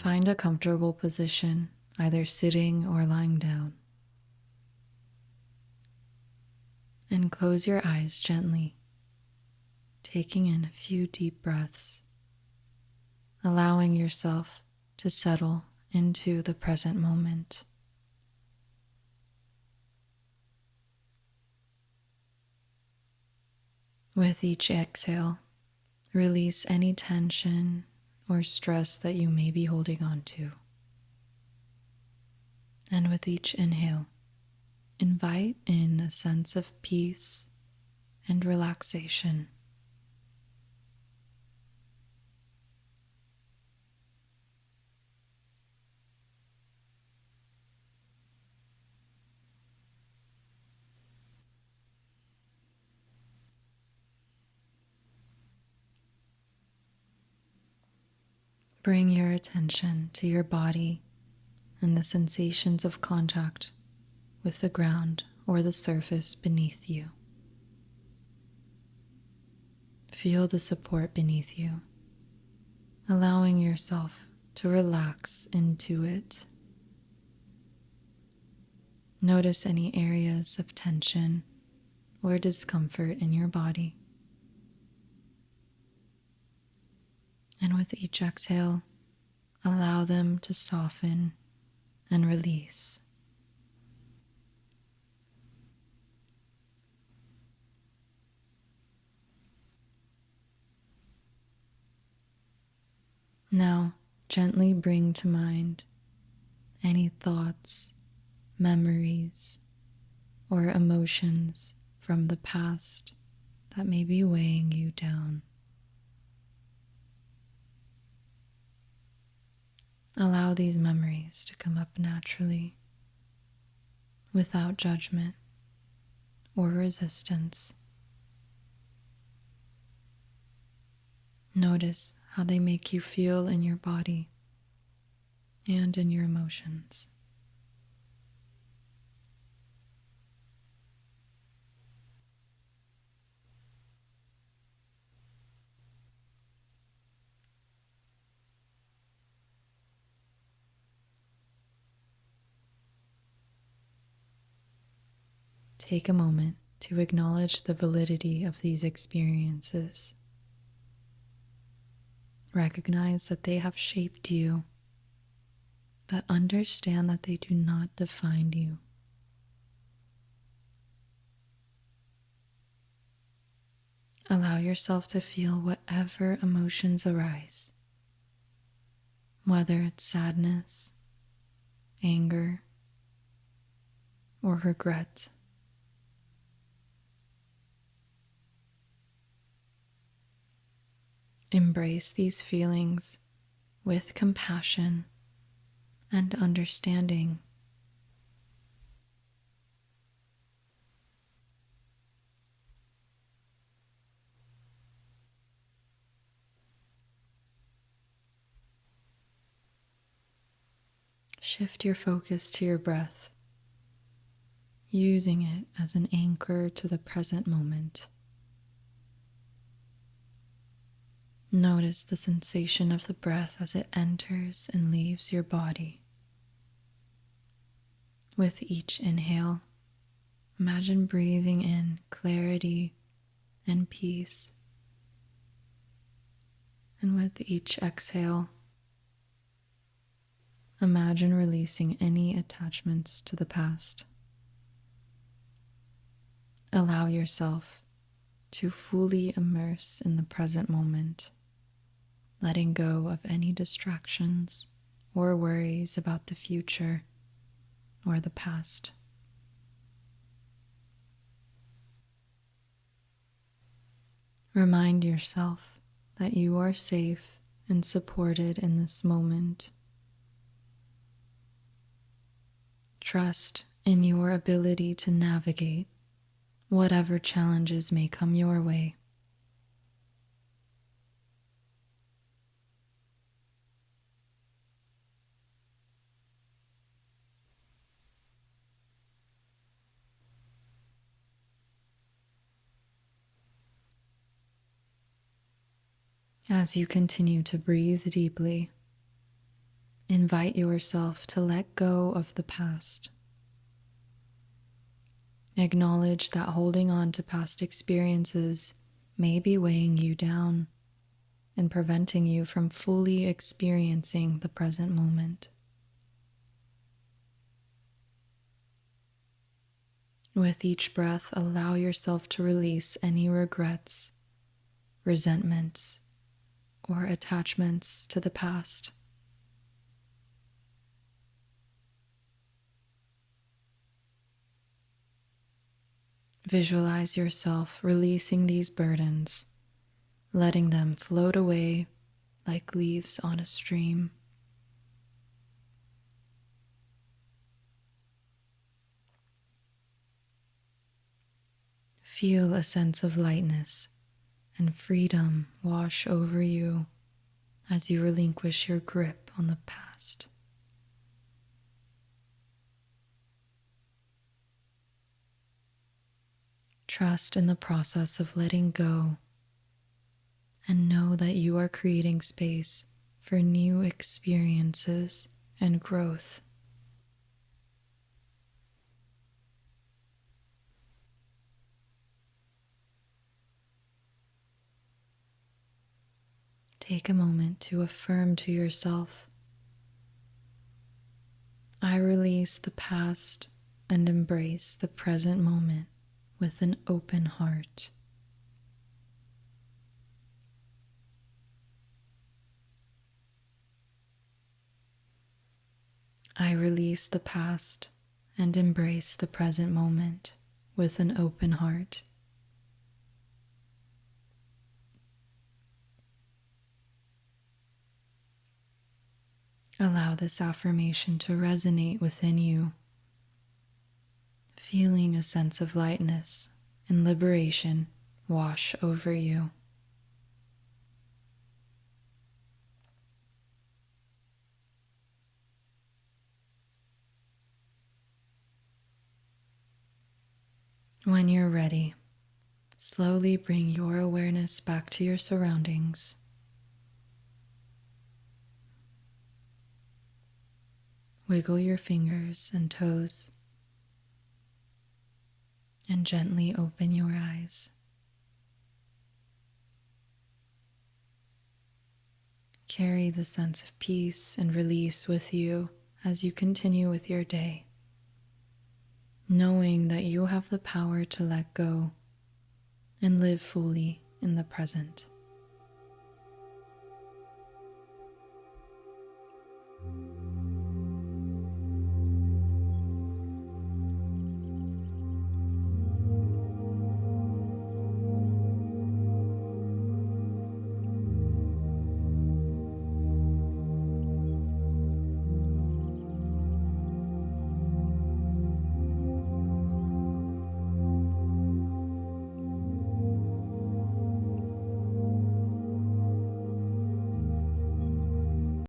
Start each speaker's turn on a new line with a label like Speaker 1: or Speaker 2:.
Speaker 1: Find a comfortable position, either sitting or lying down. And close your eyes gently, taking in a few deep breaths, allowing yourself to settle into the present moment. With each exhale, release any tension or stress that you may be holding on to. And with each inhale, invite in a sense of peace and relaxation. Bring your attention to your body and the sensations of contact with the ground or the surface beneath you. Feel the support beneath you, allowing yourself to relax into it. Notice any areas of tension or discomfort in your body. And with each exhale, allow them to soften and release. Now, gently bring to mind any thoughts, memories, or emotions from the past that may be weighing you down. Allow these memories to come up naturally, without judgment or resistance. Notice how they make you feel in your body and in your emotions. Take a moment to acknowledge the validity of these experiences. Recognize that they have shaped you, but understand that they do not define you. Allow yourself to feel whatever emotions arise, whether it's sadness, anger, or regret. Embrace these feelings with compassion and understanding. Shift your focus to your breath, using it as an anchor to the present moment. Notice the sensation of the breath as it enters and leaves your body. With each inhale, imagine breathing in clarity and peace. And with each exhale, imagine releasing any attachments to the past. Allow yourself to fully immerse in the present moment, letting go of any distractions or worries about the future or the past. Remind yourself that you are safe and supported in this moment. Trust in your ability to navigate whatever challenges may come your way. As you continue to breathe deeply, Invite yourself to let go of the past. Acknowledge that holding on to past experiences may be weighing you down and preventing you from fully experiencing the present moment. With each breath, allow yourself to release any regrets, resentments, or attachments to the past. Visualize yourself releasing these burdens, letting them float away like leaves on a stream. Feel a sense of lightness and freedom wash over you as you relinquish your grip on the past. Trust in the process of letting go and know that you are creating space for new experiences and growth. Take a moment to affirm to yourself, I release the past and embrace the present moment with an open heart. I release the past and embrace the present moment with an open heart. Allow this affirmation to resonate within you, feeling a sense of lightness and liberation wash over you. When you're ready, slowly bring your awareness back to your surroundings. Wiggle your fingers and toes, and gently open your eyes. Carry the sense of peace and release with you as you continue with your day, knowing that you have the power to let go and live fully in the present.